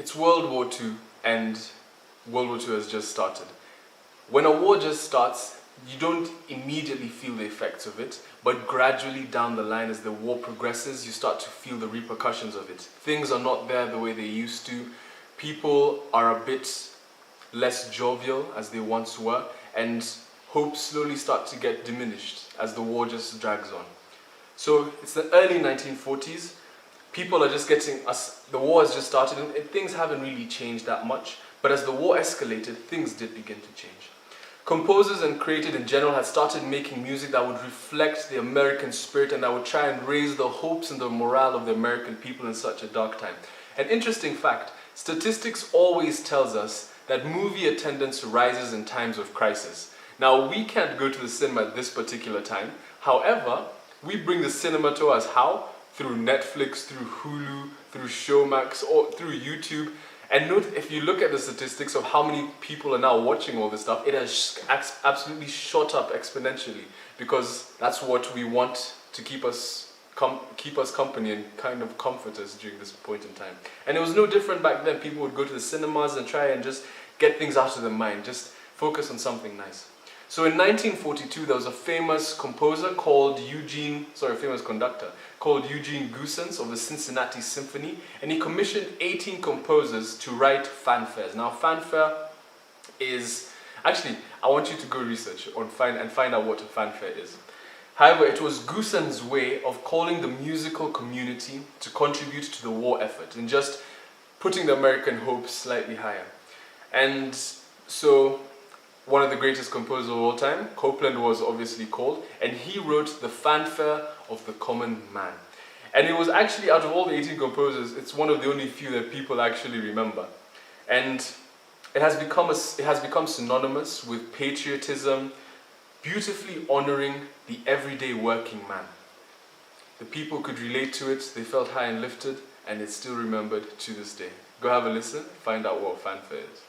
It's World War II and World War II has just started. When a war just starts, you don't immediately feel the effects of it, but gradually down the line as the war progresses, you start to feel the repercussions of it. Things are not there the way they used to. People are a bit less jovial as they once were, and hopes slowly start to get diminished as the war just drags on. So it's the early 1940s. People are just getting us. The war has just started, and things haven't really changed that much. But as the war escalated, things did begin to change. Composers and creators in general had started making music that would reflect the American spirit and that would try and raise the hopes and the morale of the American people in such a dark time. An interesting fact, statistics always tells us that movie attendance rises in times of crisis. Now, we can't go to the cinema at this particular time. However, we bring the cinema to us how? Through Netflix, through Hulu, through Showmax, or through YouTube. And note, if you look at the statistics of how many people are now watching all this stuff, it has absolutely shot up exponentially, because that's what we want to keep us company and kind of comfort us during this point in time. And it was no different back then. People would go to the cinemas and try and just get things out of their mind, just focus on something nice. So in 1942, there was a famous conductor called Eugene Goossens of the Cincinnati Symphony, and he commissioned 18 composers to write fanfares. Now, fanfare is, actually, I want you to go research and find out what a fanfare is. However, it was Goossens' way of calling the musical community to contribute to the war effort and just putting the American hopes slightly higher. And so, one of the greatest composers of all time, Copland was obviously called, and he wrote the Fanfare of the Common Man. And it was actually, out of all the 18 composers, it's one of the only few that people actually remember. And it has become synonymous with patriotism, beautifully honoring the everyday working man. The people could relate to it, they felt high and lifted, and it's still remembered to this day. Go have a listen, find out what fanfare is.